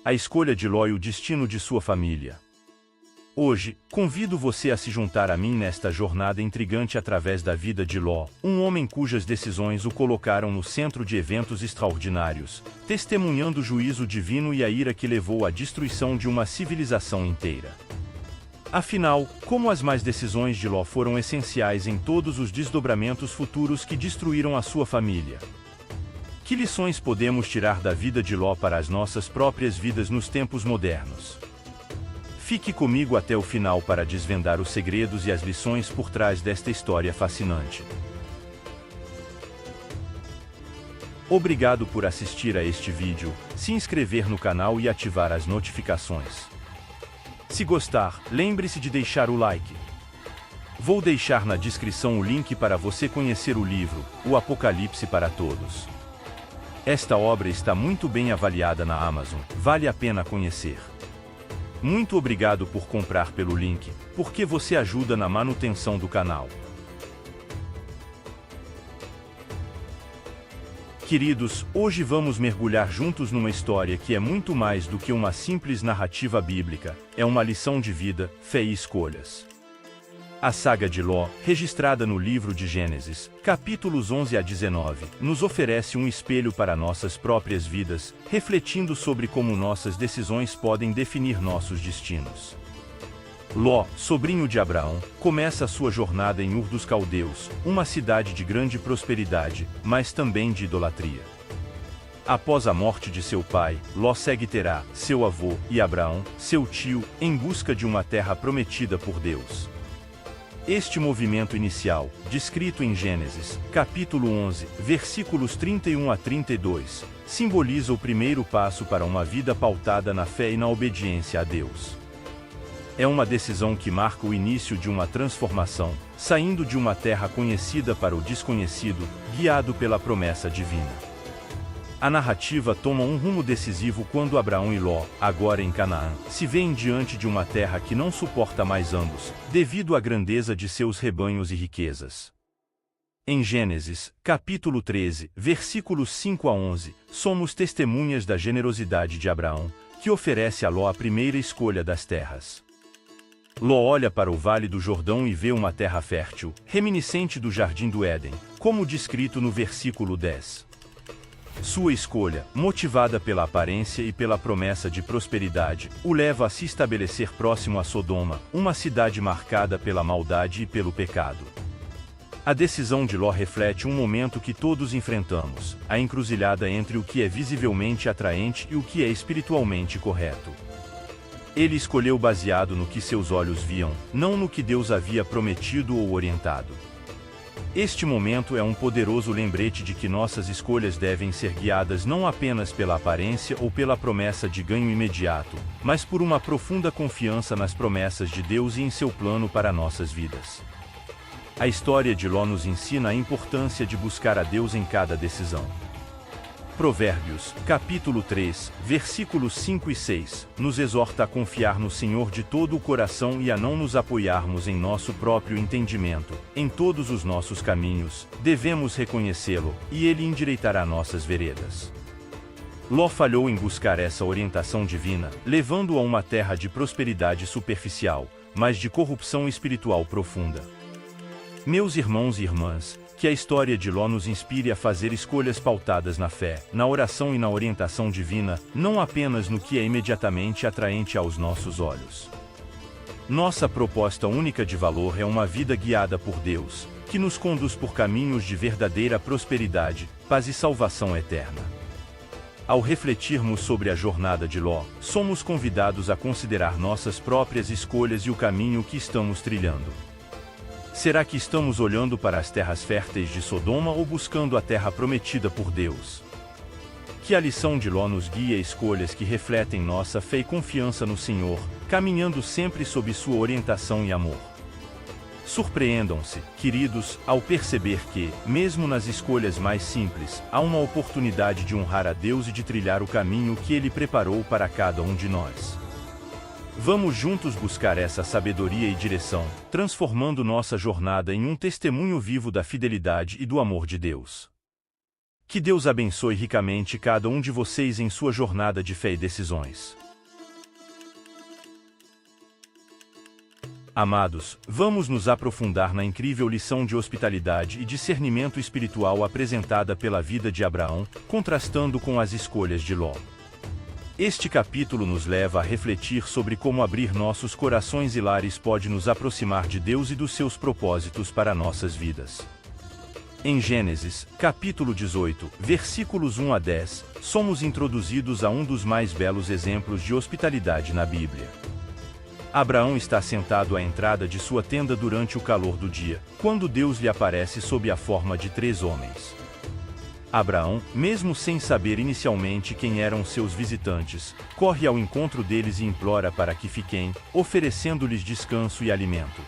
a escolha de Ló e o destino de sua família. Hoje, convido você a se juntar a mim nesta jornada intrigante através da vida de Ló, um homem cujas decisões o colocaram no centro de eventos extraordinários, testemunhando o juízo divino e a ira que levou à destruição de uma civilização inteira. Afinal, como as más decisões de Ló foram essenciais em todos os desdobramentos futuros que destruíram a sua família? Que lições podemos tirar da vida de Ló para as nossas próprias vidas nos tempos modernos? Fique comigo até o final para desvendar os segredos e as lições por trás desta história fascinante. Obrigado por assistir a este vídeo, se inscrever no canal e ativar as notificações. Se gostar, lembre-se de deixar o like. Vou deixar na descrição o link para você conhecer o livro, O Apocalipse para Todos. Esta obra está muito bem avaliada na Amazon, vale a pena conhecer. Muito obrigado por comprar pelo link, porque você ajuda na manutenção do canal. Queridos, hoje vamos mergulhar juntos numa história que é muito mais do que uma simples narrativa bíblica, é uma lição de vida, fé e escolhas. A saga de Ló, registrada no livro de Gênesis, capítulos 11 a 19, nos oferece um espelho para nossas próprias vidas, refletindo sobre como nossas decisões podem definir nossos destinos. Ló, sobrinho de Abraão, começa sua jornada em Ur dos Caldeus, uma cidade de grande prosperidade, mas também de idolatria. Após a morte de seu pai, Ló segue Terá, seu avô, e Abraão, seu tio, em busca de uma terra prometida por Deus. Este movimento inicial, descrito em Gênesis, capítulo 11, versículos 31 a 32, simboliza o primeiro passo para uma vida pautada na fé e na obediência a Deus. É uma decisão que marca o início de uma transformação, saindo de uma terra conhecida para o desconhecido, guiado pela promessa divina. A narrativa toma um rumo decisivo quando Abraão e Ló, agora em Canaã, se veem diante de uma terra que não suporta mais ambos, devido à grandeza de seus rebanhos e riquezas. Em Gênesis, capítulo 13, versículos 5 a 11, somos testemunhas da generosidade de Abraão, que oferece a Ló a primeira escolha das terras. Ló olha para o Vale do Jordão e vê uma terra fértil, reminiscente do Jardim do Éden, como descrito no versículo 10. Sua escolha, motivada pela aparência e pela promessa de prosperidade, o leva a se estabelecer próximo a Sodoma, uma cidade marcada pela maldade e pelo pecado. A decisão de Ló reflete um momento que todos enfrentamos, a encruzilhada entre o que é visivelmente atraente e o que é espiritualmente correto. Ele escolheu baseado no que seus olhos viam, não no que Deus havia prometido ou orientado. Este momento é um poderoso lembrete de que nossas escolhas devem ser guiadas não apenas pela aparência ou pela promessa de ganho imediato, mas por uma profunda confiança nas promessas de Deus e em seu plano para nossas vidas. A história de Ló nos ensina a importância de buscar a Deus em cada decisão. Provérbios, capítulo 3, versículos 5 e 6, nos exorta a confiar no Senhor de todo o coração e a não nos apoiarmos em nosso próprio entendimento. Em todos os nossos caminhos, devemos reconhecê-lo, e ele endireitará nossas veredas. Ló falhou em buscar essa orientação divina, levando-o a uma terra de prosperidade superficial, mas de corrupção espiritual profunda. Meus irmãos e irmãs, que a história de Ló nos inspire a fazer escolhas pautadas na fé, na oração e na orientação divina, não apenas no que é imediatamente atraente aos nossos olhos. Nossa proposta única de valor é uma vida guiada por Deus, que nos conduz por caminhos de verdadeira prosperidade, paz e salvação eterna. Ao refletirmos sobre a jornada de Ló, somos convidados a considerar nossas próprias escolhas e o caminho que estamos trilhando. Será que estamos olhando para as terras férteis de Sodoma ou buscando a terra prometida por Deus? Que a lição de Ló nos guie a escolhas que refletem nossa fé e confiança no Senhor, caminhando sempre sob sua orientação e amor. Surpreendam-se, queridos, ao perceber que, mesmo nas escolhas mais simples, há uma oportunidade de honrar a Deus e de trilhar o caminho que Ele preparou para cada um de nós. Vamos juntos buscar essa sabedoria e direção, transformando nossa jornada em um testemunho vivo da fidelidade e do amor de Deus. Que Deus abençoe ricamente cada um de vocês em sua jornada de fé e decisões. Amados, vamos nos aprofundar na incrível lição de hospitalidade e discernimento espiritual apresentada pela vida de Abraão, contrastando com as escolhas de Ló. Este capítulo nos leva a refletir sobre como abrir nossos corações e lares pode nos aproximar de Deus e dos seus propósitos para nossas vidas. Em Gênesis, capítulo 18, versículos 1 a 10, somos introduzidos a um dos mais belos exemplos de hospitalidade na Bíblia. Abraão está sentado à entrada de sua tenda durante o calor do dia, quando Deus lhe aparece sob a forma de 3 homens. Abraão, mesmo sem saber inicialmente quem eram seus visitantes, corre ao encontro deles e implora para que fiquem, oferecendo-lhes descanso e alimento.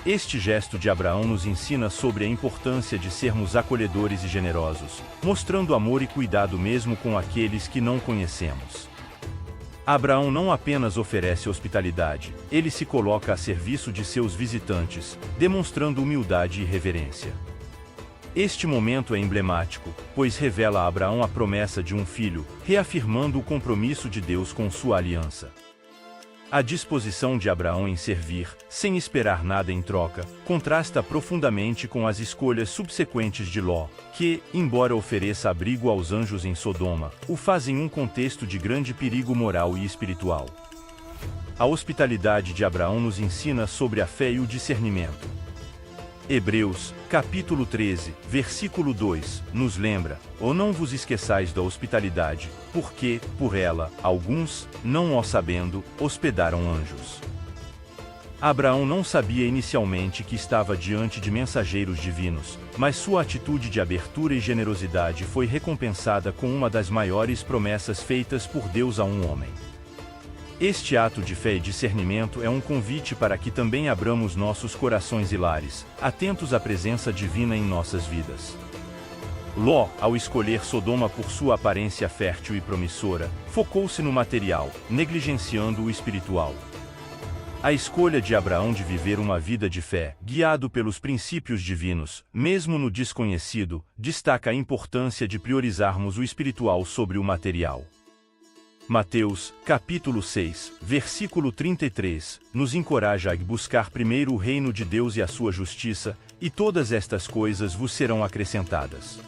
Este gesto de Abraão nos ensina sobre a importância de sermos acolhedores e generosos, mostrando amor e cuidado mesmo com aqueles que não conhecemos. Abraão não apenas oferece hospitalidade, ele se coloca a serviço de seus visitantes, demonstrando humildade e reverência. Este momento é emblemático, pois revela a Abraão a promessa de um filho, reafirmando o compromisso de Deus com sua aliança. A disposição de Abraão em servir, sem esperar nada em troca, contrasta profundamente com as escolhas subsequentes de Ló, que, embora ofereça abrigo aos anjos em Sodoma, o faz em um contexto de grande perigo moral e espiritual. A hospitalidade de Abraão nos ensina sobre a fé e o discernimento. Hebreus, capítulo 13, versículo 2, nos lembra: "Ou não vos esqueçais da hospitalidade, porque, por ela, alguns, não o sabendo, hospedaram anjos." Abraão não sabia inicialmente que estava diante de mensageiros divinos, mas sua atitude de abertura e generosidade foi recompensada com uma das maiores promessas feitas por Deus a um homem. Este ato de fé e discernimento é um convite para que também abramos nossos corações e lares, atentos à presença divina em nossas vidas. Ló, ao escolher Sodoma por sua aparência fértil e promissora, focou-se no material, negligenciando o espiritual. A escolha de Abraão de viver uma vida de fé, guiado pelos princípios divinos, mesmo no desconhecido, destaca a importância de priorizarmos o espiritual sobre o material. Mateus, capítulo 6, versículo 33, nos encoraja a buscar primeiro o reino de Deus e a sua justiça, e todas estas coisas vos serão acrescentadas.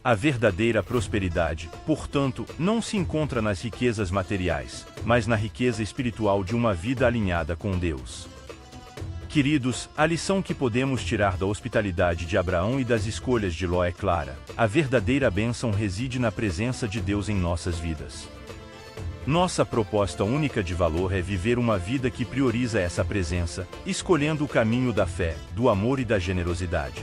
A verdadeira prosperidade, portanto, não se encontra nas riquezas materiais, mas na riqueza espiritual de uma vida alinhada com Deus. Queridos, a lição que podemos tirar da hospitalidade de Abraão e das escolhas de Ló é clara: a verdadeira bênção reside na presença de Deus em nossas vidas. Nossa proposta única de valor é viver uma vida que prioriza essa presença, escolhendo o caminho da fé, do amor e da generosidade.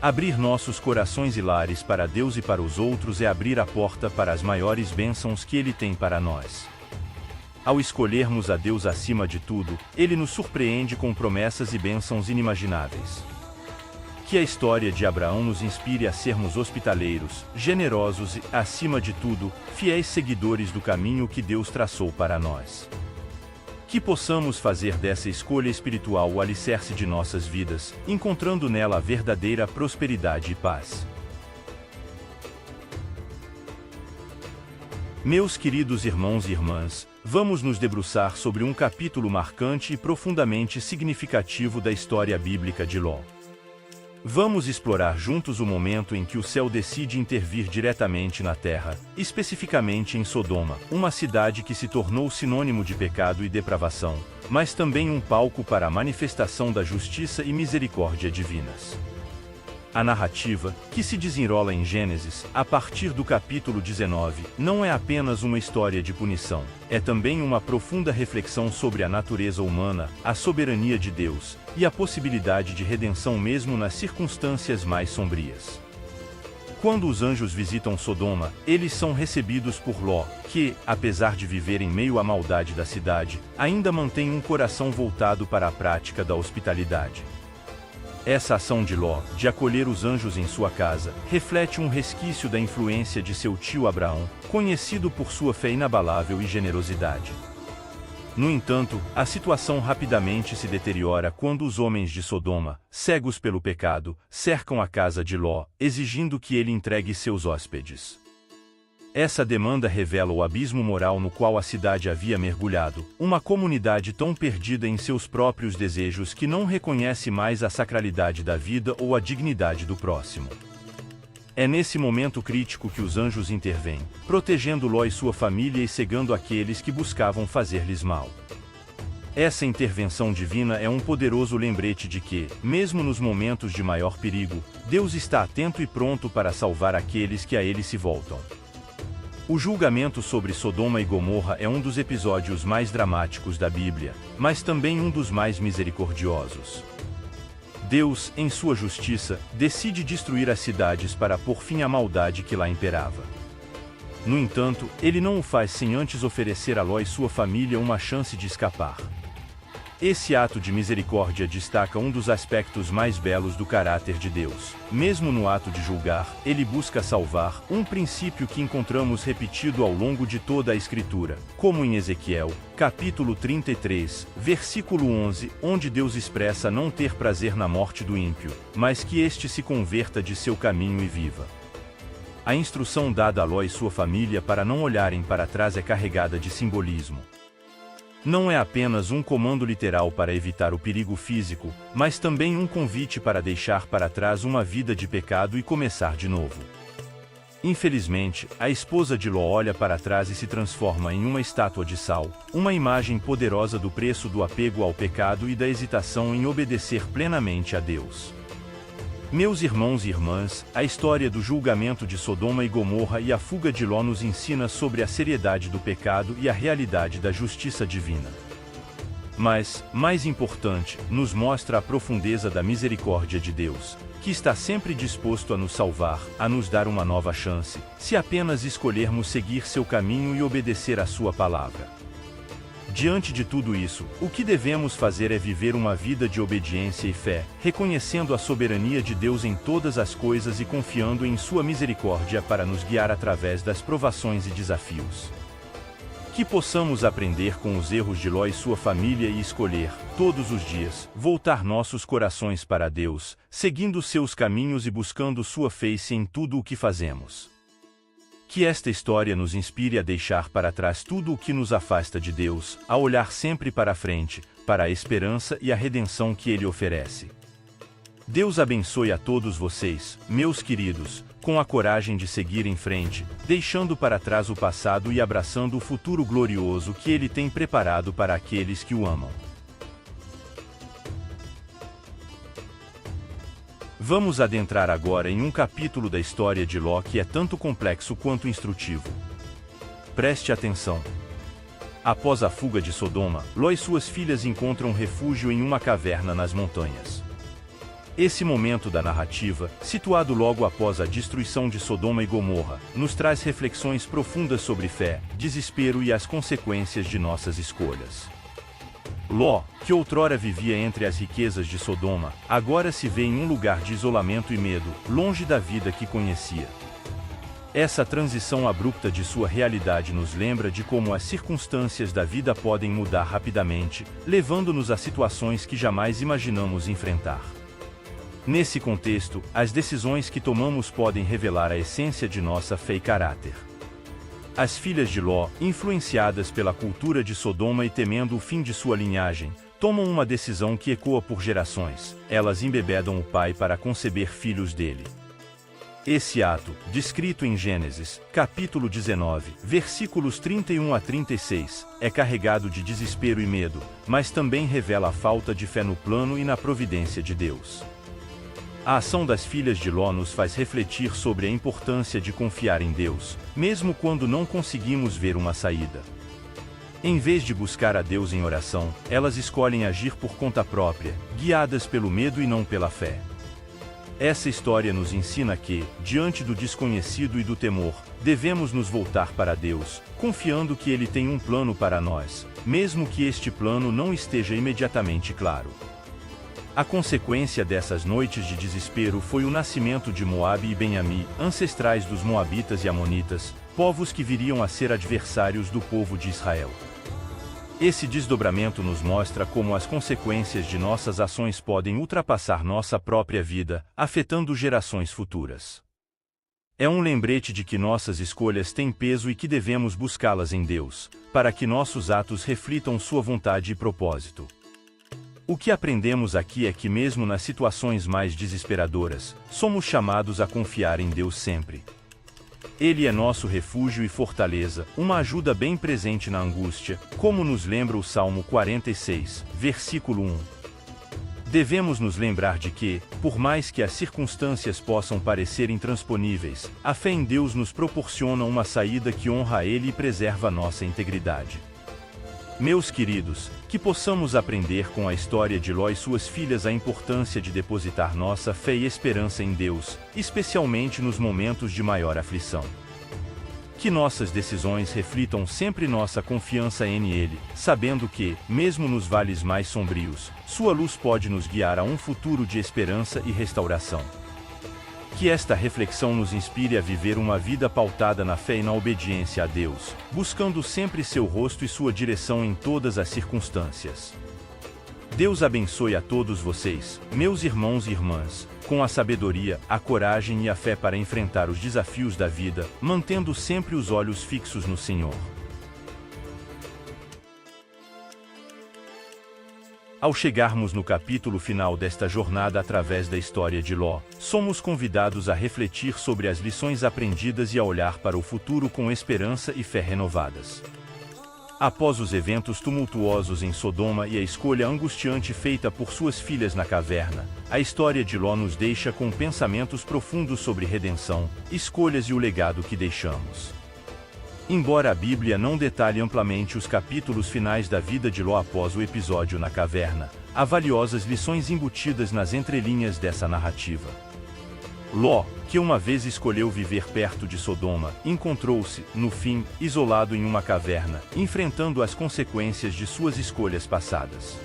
Abrir nossos corações e lares para Deus e para os outros é abrir a porta para as maiores bênçãos que Ele tem para nós. Ao escolhermos a Deus acima de tudo, Ele nos surpreende com promessas e bênçãos inimagináveis. Que a história de Abraão nos inspire a sermos hospitaleiros, generosos e, acima de tudo, fiéis seguidores do caminho que Deus traçou para nós. Que possamos fazer dessa escolha espiritual o alicerce de nossas vidas, encontrando nela a verdadeira prosperidade e paz. Meus queridos irmãos e irmãs, vamos nos debruçar sobre um capítulo marcante e profundamente significativo da história bíblica de Ló. Vamos explorar juntos o momento em que o céu decide intervir diretamente na terra, especificamente em Sodoma, uma cidade que se tornou sinônimo de pecado e depravação, mas também um palco para a manifestação da justiça e misericórdia divinas. A narrativa, que se desenrola em Gênesis, a partir do capítulo 19, não é apenas uma história de punição, é também uma profunda reflexão sobre a natureza humana, a soberania de Deus, e a possibilidade de redenção mesmo nas circunstâncias mais sombrias. Quando os anjos visitam Sodoma, eles são recebidos por Ló, que, apesar de viver em meio à maldade da cidade, ainda mantém um coração voltado para a prática da hospitalidade. Essa ação de Ló, de acolher os anjos em sua casa, reflete um resquício da influência de seu tio Abraão, conhecido por sua fé inabalável e generosidade. No entanto, a situação rapidamente se deteriora quando os homens de Sodoma, cegos pelo pecado, cercam a casa de Ló, exigindo que ele entregue seus hóspedes. Essa demanda revela o abismo moral no qual a cidade havia mergulhado, uma comunidade tão perdida em seus próprios desejos que não reconhece mais a sacralidade da vida ou a dignidade do próximo. É nesse momento crítico que os anjos intervêm, protegendo Ló e sua família e cegando aqueles que buscavam fazer-lhes mal. Essa intervenção divina é um poderoso lembrete de que, mesmo nos momentos de maior perigo, Deus está atento e pronto para salvar aqueles que a ele se voltam. O julgamento sobre Sodoma e Gomorra é um dos episódios mais dramáticos da Bíblia, mas também um dos mais misericordiosos. Deus, em sua justiça, decide destruir as cidades para pôr fim à maldade que lá imperava. No entanto, ele não o faz sem antes oferecer a Ló e sua família uma chance de escapar. Esse ato de misericórdia destaca um dos aspectos mais belos do caráter de Deus. Mesmo no ato de julgar, ele busca salvar, um princípio que encontramos repetido ao longo de toda a Escritura, como em Ezequiel, capítulo 33, versículo 11, onde Deus expressa não ter prazer na morte do ímpio, mas que este se converta de seu caminho e viva. A instrução dada a Ló e sua família para não olharem para trás é carregada de simbolismo. Não é apenas um comando literal para evitar o perigo físico, mas também um convite para deixar para trás uma vida de pecado e começar de novo. Infelizmente, a esposa de Ló olha para trás e se transforma em uma estátua de sal, uma imagem poderosa do preço do apego ao pecado e da hesitação em obedecer plenamente a Deus. Meus irmãos e irmãs, a história do julgamento de Sodoma e Gomorra e a fuga de Ló nos ensina sobre a seriedade do pecado e a realidade da justiça divina. Mas, mais importante, nos mostra a profundeza da misericórdia de Deus, que está sempre disposto a nos salvar, a nos dar uma nova chance, se apenas escolhermos seguir seu caminho e obedecer à sua palavra. Diante de tudo isso, o que devemos fazer é viver uma vida de obediência e fé, reconhecendo a soberania de Deus em todas as coisas e confiando em sua misericórdia para nos guiar através das provações e desafios. Que possamos aprender com os erros de Ló e sua família e escolher, todos os dias, voltar nossos corações para Deus, seguindo seus caminhos e buscando sua face em tudo o que fazemos. Que esta história nos inspire a deixar para trás tudo o que nos afasta de Deus, a olhar sempre para a frente, para a esperança e a redenção que Ele oferece. Deus abençoe a todos vocês, meus queridos, com a coragem de seguir em frente, deixando para trás o passado e abraçando o futuro glorioso que Ele tem preparado para aqueles que o amam. Vamos adentrar agora em um capítulo da história de Ló que é tanto complexo quanto instrutivo. Preste atenção. Após a fuga de Sodoma, Ló e suas filhas encontram refúgio em uma caverna nas montanhas. Esse momento da narrativa, situado logo após a destruição de Sodoma e Gomorra, nos traz reflexões profundas sobre fé, desespero e as consequências de nossas escolhas. Ló, que outrora vivia entre as riquezas de Sodoma, agora se vê em um lugar de isolamento e medo, longe da vida que conhecia. Essa transição abrupta de sua realidade nos lembra de como as circunstâncias da vida podem mudar rapidamente, levando-nos a situações que jamais imaginamos enfrentar. Nesse contexto, as decisões que tomamos podem revelar a essência de nossa fé e caráter. As filhas de Ló, influenciadas pela cultura de Sodoma e temendo o fim de sua linhagem, tomam uma decisão que ecoa por gerações. Elas embebedam o pai para conceber filhos dele. Esse ato, descrito em Gênesis, capítulo 19, versículos 31 a 36, é carregado de desespero e medo, mas também revela a falta de fé no plano e na providência de Deus. A ação das filhas de Ló nos faz refletir sobre a importância de confiar em Deus, mesmo quando não conseguimos ver uma saída. Em vez de buscar a Deus em oração, elas escolhem agir por conta própria, guiadas pelo medo e não pela fé. Essa história nos ensina que, diante do desconhecido e do temor, devemos nos voltar para Deus, confiando que Ele tem um plano para nós, mesmo que este plano não esteja imediatamente claro. A consequência dessas noites de desespero foi o nascimento de Moabe e Benjamim, ancestrais dos Moabitas e Amonitas, povos que viriam a ser adversários do povo de Israel. Esse desdobramento nos mostra como as consequências de nossas ações podem ultrapassar nossa própria vida, afetando gerações futuras. É um lembrete de que nossas escolhas têm peso e que devemos buscá-las em Deus, para que nossos atos reflitam sua vontade e propósito. O que aprendemos aqui é que mesmo nas situações mais desesperadoras, somos chamados a confiar em Deus sempre. Ele é nosso refúgio e fortaleza, uma ajuda bem presente na angústia, como nos lembra o Salmo 46, versículo 1. Devemos nos lembrar de que, por mais que as circunstâncias possam parecer intransponíveis, a fé em Deus nos proporciona uma saída que honra a Ele e preserva nossa integridade. Meus queridos, que possamos aprender com a história de Ló e suas filhas a importância de depositar nossa fé e esperança em Deus, especialmente nos momentos de maior aflição. Que nossas decisões reflitam sempre nossa confiança em Ele, sabendo que, mesmo nos vales mais sombrios, sua luz pode nos guiar a um futuro de esperança e restauração. Que esta reflexão nos inspire a viver uma vida pautada na fé e na obediência a Deus, buscando sempre seu rosto e sua direção em todas as circunstâncias. Deus abençoe a todos vocês, meus irmãos e irmãs, com a sabedoria, a coragem e a fé para enfrentar os desafios da vida, mantendo sempre os olhos fixos no Senhor. Ao chegarmos no capítulo final desta jornada através da história de Ló, somos convidados a refletir sobre as lições aprendidas e a olhar para o futuro com esperança e fé renovadas. Após os eventos tumultuosos em Sodoma e a escolha angustiante feita por suas filhas na caverna, a história de Ló nos deixa com pensamentos profundos sobre redenção, escolhas e o legado que deixamos. Embora a Bíblia não detalhe amplamente os capítulos finais da vida de Ló após o episódio na caverna, há valiosas lições embutidas nas entrelinhas dessa narrativa. Ló, que uma vez escolheu viver perto de Sodoma, encontrou-se, no fim, isolado em uma caverna, enfrentando as consequências de suas escolhas passadas.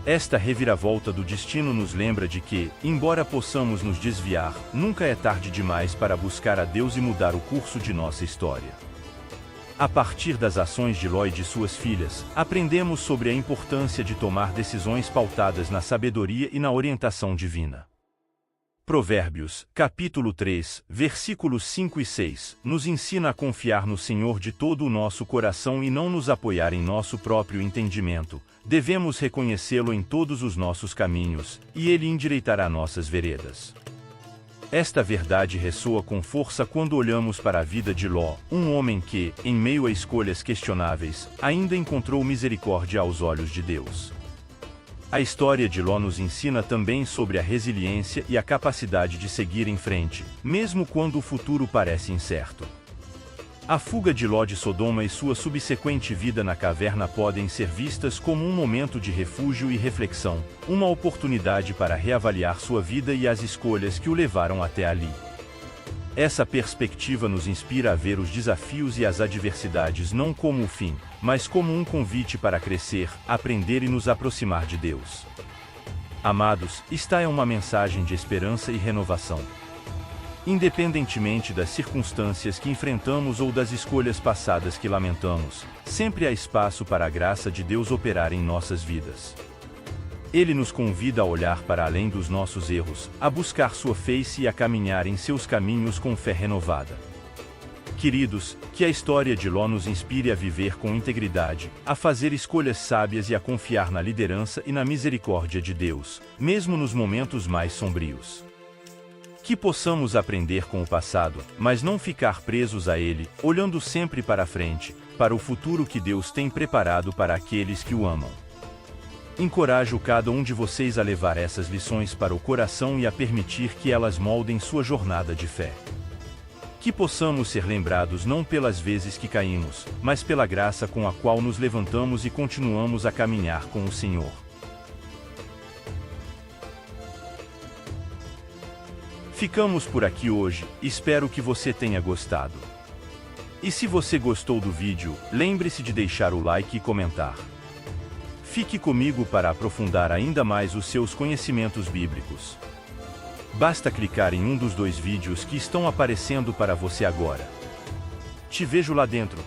Esta reviravolta do destino nos lembra de que, embora possamos nos desviar, nunca é tarde demais para buscar a Deus e mudar o curso de nossa história. A partir das ações de Ló e de suas filhas, aprendemos sobre a importância de tomar decisões pautadas na sabedoria e na orientação divina. Provérbios, capítulo 3, versículos 5 e 6, nos ensina a confiar no Senhor de todo o nosso coração e não nos apoiar em nosso próprio entendimento. Devemos reconhecê-lo em todos os nossos caminhos, e Ele endireitará nossas veredas. Esta verdade ressoa com força quando olhamos para a vida de Ló, um homem que, em meio a escolhas questionáveis, ainda encontrou misericórdia aos olhos de Deus. A história de Ló nos ensina também sobre a resiliência e a capacidade de seguir em frente, mesmo quando o futuro parece incerto. A fuga de Ló de Sodoma e sua subsequente vida na caverna podem ser vistas como um momento de refúgio e reflexão, uma oportunidade para reavaliar sua vida e as escolhas que o levaram até ali. Essa perspectiva nos inspira a ver os desafios e as adversidades não como o fim, mas como um convite para crescer, aprender e nos aproximar de Deus. Amados, esta é uma mensagem de esperança e renovação. Independentemente das circunstâncias que enfrentamos ou das escolhas passadas que lamentamos, sempre há espaço para a graça de Deus operar em nossas vidas. Ele nos convida a olhar para além dos nossos erros, a buscar sua face e a caminhar em seus caminhos com fé renovada. Queridos, que a história de Ló nos inspire a viver com integridade, a fazer escolhas sábias e a confiar na liderança e na misericórdia de Deus, mesmo nos momentos mais sombrios. Que possamos aprender com o passado, mas não ficar presos a ele, olhando sempre para a frente, para o futuro que Deus tem preparado para aqueles que o amam. Encorajo cada um de vocês a levar essas lições para o coração e a permitir que elas moldem sua jornada de fé. Que possamos ser lembrados não pelas vezes que caímos, mas pela graça com a qual nos levantamos e continuamos a caminhar com o Senhor. Ficamos por aqui hoje, espero que você tenha gostado. E se você gostou do vídeo, lembre-se de deixar o like e comentar. Fique comigo para aprofundar ainda mais os seus conhecimentos bíblicos. Basta clicar em um dos 2 vídeos que estão aparecendo para você agora. Te vejo lá dentro.